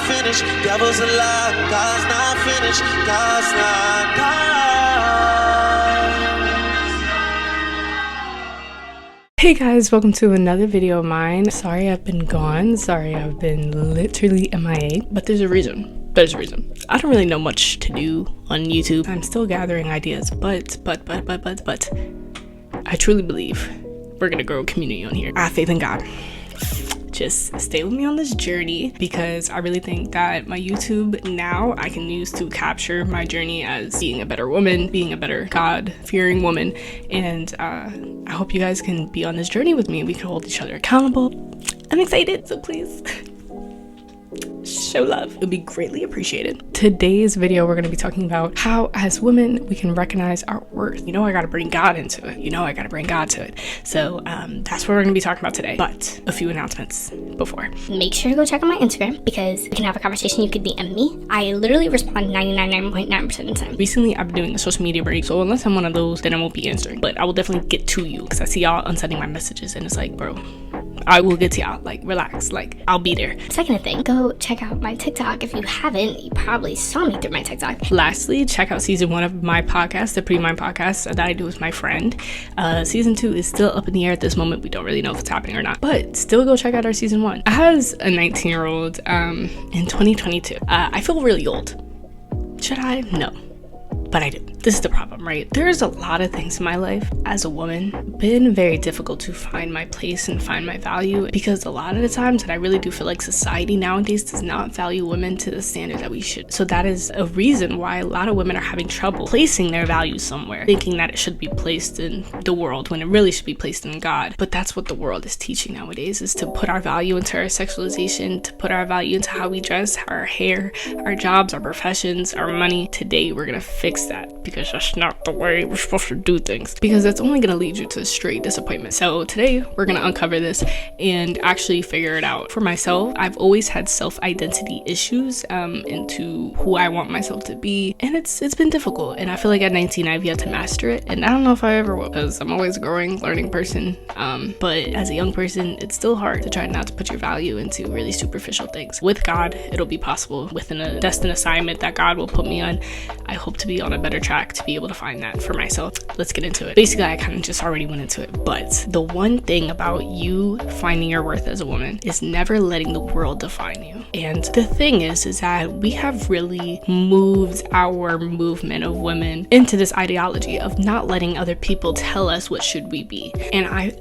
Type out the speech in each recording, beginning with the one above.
finished. Devil's a lie, God's not finished. God's not done. Hey guys, welcome to another video of mine. Sorry I've been gone. Sorry I've been literally MIA, but there's a reason. I don't really know much to do on YouTube. I'm still gathering ideas, but I truly believe we're gonna grow a community on here. I have faith in God. Just stay with me on this journey, because I really think that my YouTube now I can use to capture my journey as being a better woman, being a better God-fearing woman, and I hope you guys can be on this journey with me. We can hold each other accountable. I'm excited, so please show love. It would be greatly appreciated. Today's video, we're going to be talking about how as women we can recognize our worth. You know, I got to bring God into it. So that's what we're going to be talking about today. But a few announcements before. Make sure to go check out my Instagram, because we can have a conversation. You could DM me. I literally respond 99.9% of the time. Recently, I've been doing a social media break, so unless I'm one of those, then I won't be answering. But I will definitely get to you, because I see y'all unsending my messages, and it's like, bro, I will get to y'all. Like, relax. Like, I'll be there. Second thing, go check out my TikTok. If you haven't, you probably saw me through my TikTok. Lastly, check out season 1 of my podcast, the Pre-Mind podcast that I do with my friend. Season 2 is still up in the air at this moment. We don't really know if it's happening or not, but still go check out our season 1. As a 19-year-old in 2022, I feel really old. Should I? No. But I do. This is the problem, right? There's a lot of things in my life as a woman been very difficult to find my place and find my value, because a lot of the times that I really do feel like society nowadays does not value women to the standard that we should. So that is a reason why a lot of women are having trouble placing their value somewhere, thinking that it should be placed in the world when it really should be placed in God. But that's what the world is teaching nowadays, is to put our value into our sexualization, to put our value into how we dress, our hair, our jobs, our professions, our money. Today we're gonna fix that, because that's not the way we're supposed to do things, because that's only going to lead you to straight disappointment. So today we're going to uncover this and actually figure it out. For myself, I've always had self-identity issues into who I want myself to be, and it's been difficult, and I feel like at 19 I've yet to master it, and I don't know if I ever will, because I'm always a growing, learning person, but as a young person it's still hard to try not to put your value into really superficial things. With God, it'll be possible. Within a destined assignment that God will put me on, I hope to be on a better track to be able to find that for myself. Let's get into it. Basically, I kind of just already went into it, but the one thing about you finding your worth as a woman is never letting the world define you. And the thing is that we have really moved our movement of women into this ideology of not letting other people tell us what should we be. And I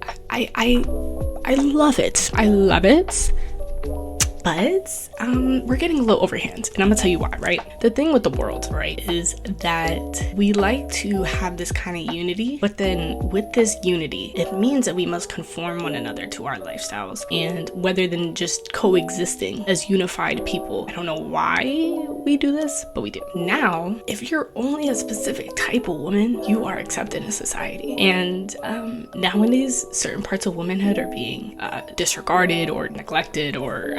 love it. I love it. But we're getting a little overhand, and I'm gonna tell you why, right? The thing with the world, right, is that we like to have this kind of unity, but then with this unity, it means that we must conform one another to our lifestyles, and rather than just coexisting as unified people. I don't know why we do this, but we do. Now, if you're only a specific type of woman, you are accepted in society. And nowadays, certain parts of womanhood are being disregarded or neglected or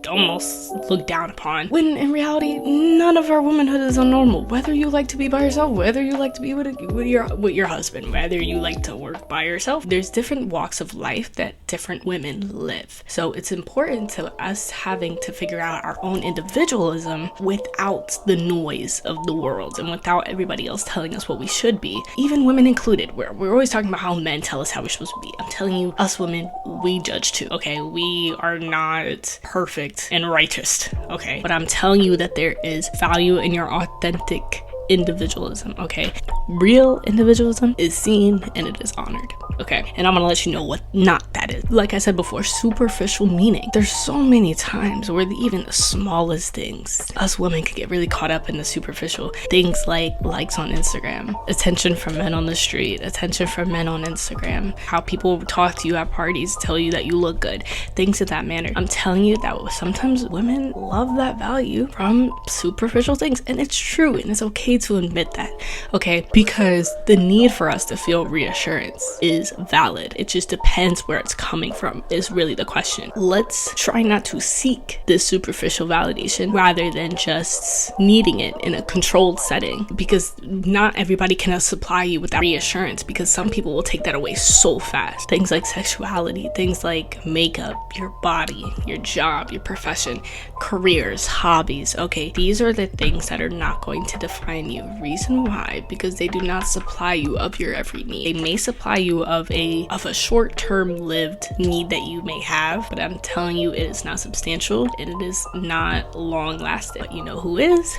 almost looked down upon, when in reality none of our womanhood is unnormal. Whether you like to be by yourself, whether you like to be with your husband, whether you like to work by yourself, there's different walks of life that different women live. So it's important to us having to figure out our own individualism without the noise of the world and without everybody else telling us what we should be, even women included. We're always talking about how men tell us how we're supposed to be. I'm telling you, us women, we judge too, okay? We are not perfect and righteous, okay? But I'm telling you that there is value in your authentic individualism, okay? Real individualism is seen and it is honored, okay? And I'm gonna let you know what not that is. Like I said before, superficial meaning. There's so many times where even the smallest things, us women could get really caught up in the superficial things, like likes on Instagram, attention from men on the street, attention from men on Instagram, how people talk to you at parties, tell you that you look good, things of that manner. I'm telling you that sometimes women love that value from superficial things, and it's true, and it's okay to admit that, okay? because the need for us to feel reassurance is valid. It just depends where it's coming from is really the question. Let's try not to seek this superficial validation rather than just needing it in a controlled setting, because not everybody can supply you with that reassurance, because some people will take that away so fast. Things like sexuality, things like makeup, your body, your job, your profession, careers, hobbies. Okay, these are the things that are not going to define you. Reason why? Because they do not supply you of your every need. They may supply you of a short-term lived need that you may have, but I'm telling you, it is not substantial and it is not long lasting. But you know who is?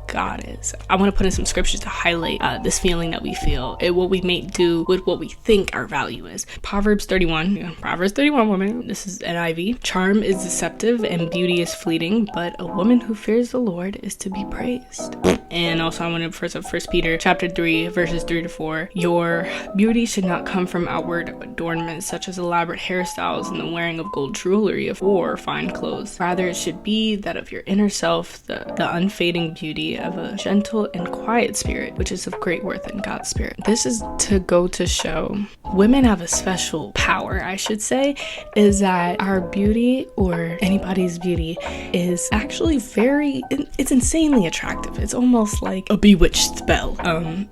God is. I want to put in some scriptures to highlight this feeling that we feel and what we may do with what we think our value is. Proverbs 31, woman. This is NIV. Charm is deceptive and beauty is fleeting, but a woman who fears the Lord is to be praised. And also I want to first up 1 Peter chapter 3 verses 3-4. Your beauty should not come from outward adornments such as elaborate hairstyles and the wearing of gold jewelry or fine clothes. Rather, it should be that of your inner self, the unfading beauty of a gentle and quiet spirit, which is of great worth in God's spirit. This is to go to show women have a special power, I should say, is that our beauty or anybody's beauty is actually it's insanely attractive. It's almost like a bewitched spell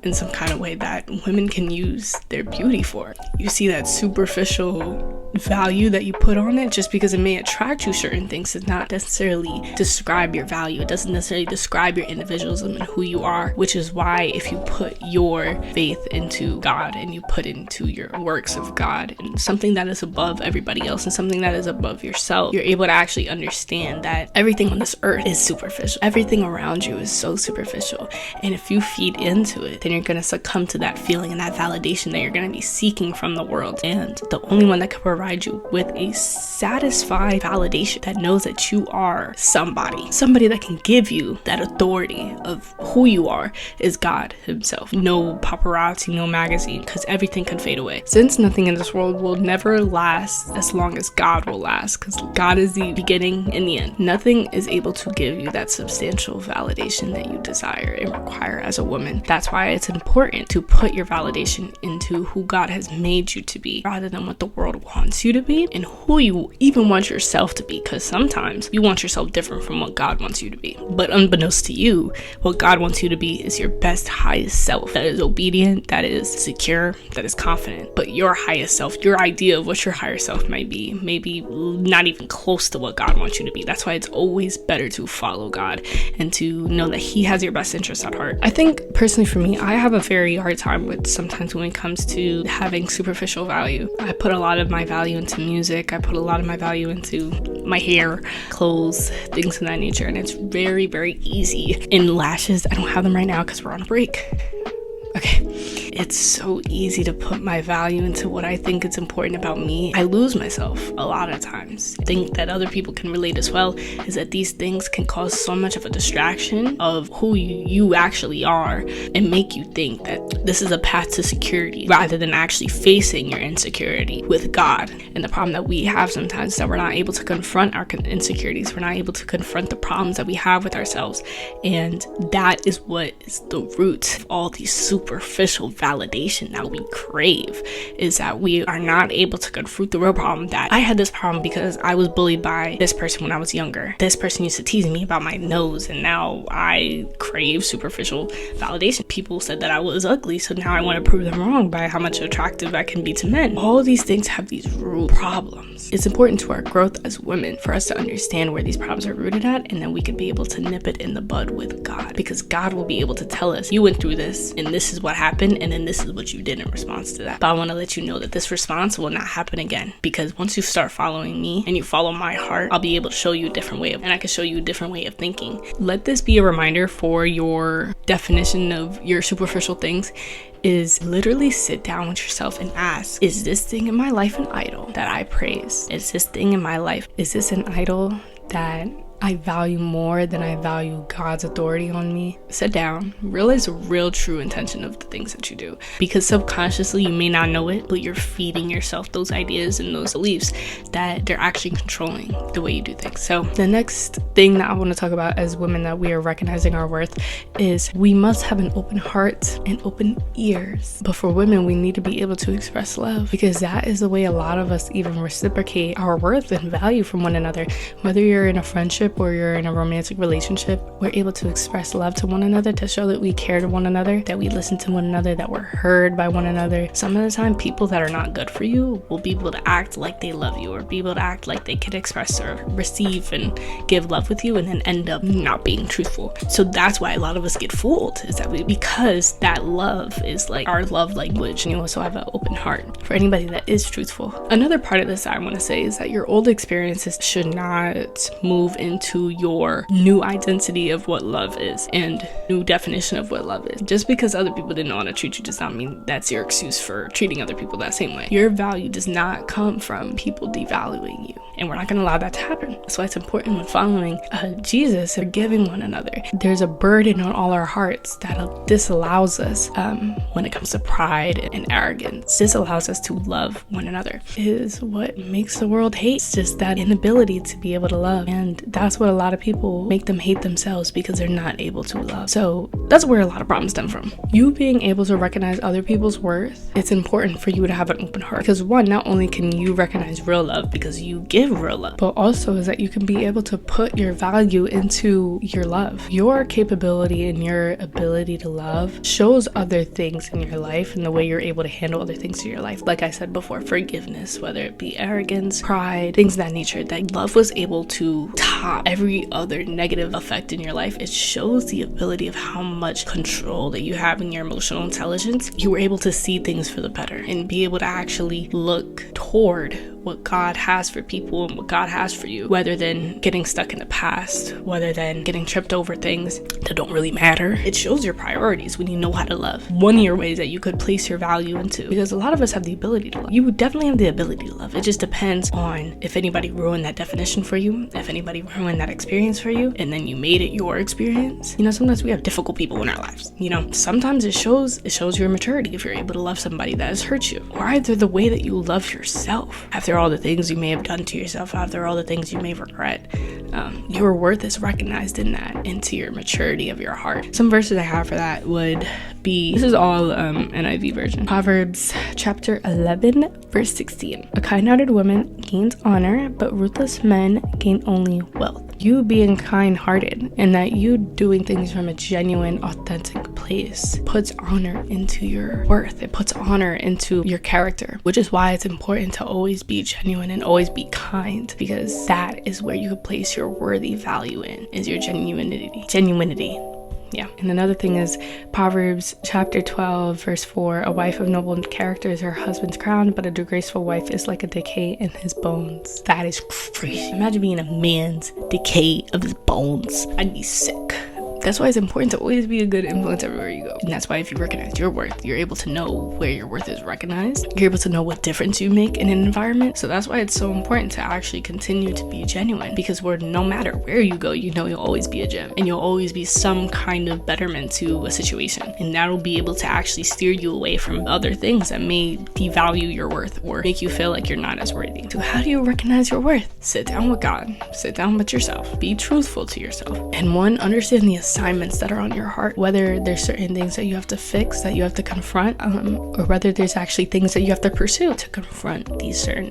in some kind of way that women can use their beauty for. You see that superficial value that you put on it just because it may attract you certain things does not necessarily describe your value. It doesn't necessarily describe your individualism and who you are, which is why if you put your faith into God and you put into your works of God and something that is above everybody else and something that is above yourself, you're able to actually understand that everything on this earth is superficial. Everything around you is so superficial. And if you feed into it, then you're going to succumb to that feeling and that validation that you're going to be seeking from the world. And the only one that can provide you with a satisfied validation that knows that you are somebody that can give you that authority of who you are is God himself. No paparazzi, no magazine, because everything can fade away. Since nothing in this world will never last as long as God will last, because God is the beginning and the end. Nothing is able to give you that substantial validation that you desire and require as a woman. That's why it's important to put your validation into who God has made you to be rather than what the world wants you to be and who you even want yourself to be, because sometimes you want yourself different from what God wants you to be. But unbeknownst to you, what God wants you to be is your best, highest self that is obedient, that is secure, that is confident. But your highest self, your idea of what your higher self might be, maybe not even close to what God wants you to be. That's why it's always better to follow God and to know that He has your best interests at heart. I think personally for me, I have a very hard time with sometimes when it comes to having superficial value. I put a lot of my value into music. I put a lot of my value into my hair, clothes, things of that nature. And it's very, very easy. In lashes, I don't have them right now because we're on a break. Okay. It's so easy to put my value into what I think is important about me. I lose myself a lot of times. I think that other people can relate as well, is that these things can cause so much of a distraction of who you actually are and make you think that this is a path to security rather than actually facing your insecurity with God. And the problem that we have sometimes is that we're not able to confront our insecurities. We're not able to confront the problems that we have with ourselves. And that is what is the root of all these superficial validation that we crave, is that we are not able to confront the real problem. That I had this problem because I was bullied by this person when I was younger. This person used to tease me about my nose, and now I crave superficial validation. People said that I was ugly, so now I want to prove them wrong by how much attractive I can be to men. All of these things have these root problems. It's important to our growth as women for us to understand where these problems are rooted at, and then we can be able to nip it in the bud with God, because God will be able to tell us, you went through this and this is what happened, and then this is what you did in response to that. But I want to let you know that this response will not happen again, because once you start following me and you follow my heart, I'll be able to show you a different way and I can show you a different way of thinking. Let this be a reminder for your definition of your superficial things is literally sit down with yourself and ask, is this thing in my life an idol that I praise? Is this thing in my life, is this an idol that I value more than I value God's authority on me. Sit down, realize the real true intention of the things that you do, because subconsciously you may not know it, but you're feeding yourself those ideas and those beliefs that they're actually controlling the way you do things. So the next thing that I want to talk about as women that we are recognizing our worth is we must have an open heart and open ears. But for women, we need to be able to express love, because that is the way a lot of us even reciprocate our worth and value from one another. Whether you're in a friendship or you're in a romantic relationship, we're able to express love to one another, to show that we care to one another, that we listen to one another, that we're heard by one another. Some of the time, people that are not good for you will be able to act like they love you, or be able to act like they can express or receive and give love with you, and then end up not being truthful. So that's why a lot of us get fooled, is that because that love is like our love language, and you also have an open heart for anybody that is truthful. Another part of this I want to say is that your old experiences should not move into your new identity of what love is and new definition of what love is. Just because other people didn't know how to treat you does not mean that's your excuse for treating other people that same way. Your value does not come from people devaluing you, and we're not going to allow that to happen. That's why it's important when following Jesus, forgiving one another. There's a burden on all our hearts that disallows us when it comes to pride and arrogance. This allows us to love one another. It is what makes the world hate. It's just that inability to be able to love, and that's what a lot of people make them hate themselves, because they're not able to love. So that's where a lot of problems stem from. You being able to recognize other people's worth, it's important for you to have an open heart, because one, not only can you recognize real love because you give real love, but also is that you can be able to put your value into your love. Your capability and your ability to love shows other things in your life and the way you're able to handle other things in your life. Like I said before, forgiveness, whether it be arrogance, pride, things of that nature, that love was able to top every other negative effect in your life. It shows the ability of how much control that you have in your emotional intelligence. You were able to see things for the better and be able to actually look toward what God has for people and what God has for you, rather than getting stuck in the past, rather than getting tripped over things that don't really matter. It shows your priorities when you know how to love. One of your ways that you could place your value into, because a lot of us have the ability to love. You would definitely have the ability to love. It just depends on if anybody ruined that definition for you, if anybody ruined that experience for you, and then you made it your experience. You know, sometimes we have difficult people in our lives. You know, sometimes it shows your maturity if you're able to love somebody that has hurt you, or either the way that you love yourself. After all the things you may have done to yourself, after all the things you may regret, your worth is recognized in that, into your maturity of your heart. Some verses I have for that would be, this is all NIV version, Proverbs chapter 11 verse 16. A kind-hearted woman gains honor, but ruthless men gain only wealth. You being kind-hearted and that you doing things from a genuine, authentic place puts honor into your worth. It puts honor into your character, which is why it's important to always be genuine and always be kind, because that is where you can place your worthy value in, is your genuinity. Yeah. And another thing is Proverbs chapter 12 verse 4. A wife of noble character is her husband's crown, but a disgraceful wife is like a decay in his bones. That is crazy. Imagine being a man's decay of his bones. I'd be sick. That's why it's important to always be a good influence everywhere you go. And that's why if you recognize your worth, you're able to know where your worth is recognized. You're able to know what difference you make in an environment. So that's why it's so important to actually continue to be genuine, because no matter where you go, you know you'll always be a gem, and you'll always be some kind of betterment to a situation. And that'll be able to actually steer you away from other things that may devalue your worth or make you feel like you're not as worthy. So how do you recognize your worth? Sit down with God. Sit down with yourself. Be truthful to yourself. And understand the assignments that are on your heart, whether there's certain things that you have to fix, that you have to confront, or whether there's actually things that you have to pursue to confront these certain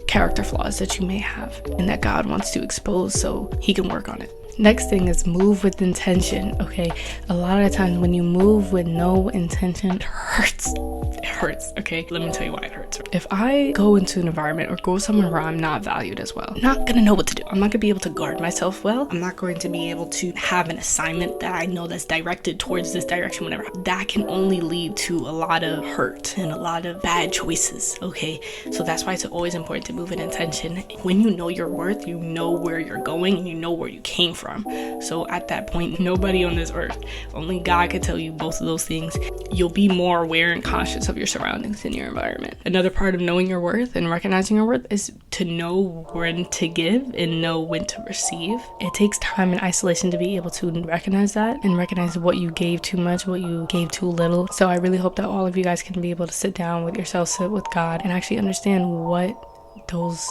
character flaws that you may have and that God wants to expose so he can work on it. Next thing is move with intention. Okay, a lot of the times when you move with no intention, it hurts. It hurts. Okay, let me tell you why it hurts. If I go into an environment or go somewhere where I'm not valued as well, I'm not gonna know what to do. I'm not gonna be able to guard myself well. I'm not going to be able to have an assignment that I know that's directed towards this direction, whatever. That can only lead to a lot of hurt and a lot of bad choices. Okay, so that's why it's always important to move with intention. When you know your worth, you know where you're going and you know where you came from. from. So at that point, nobody on this earth, only God could tell you both of those things. You'll be more aware and conscious of your surroundings and your environment. Another part of knowing your worth and recognizing your worth is to know when to give and know when to receive. It takes time and isolation to be able to recognize that and recognize what you gave too much, what you gave too little. So I really hope that all of you guys can be able to sit down with yourself, sit with God, and actually understand what those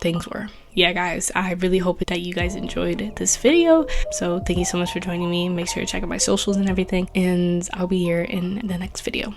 things were. Yeah, guys, I really hope that you guys enjoyed this video. So thank you so much for joining me. Make sure to check out my socials and everything, and I'll be here in the next video.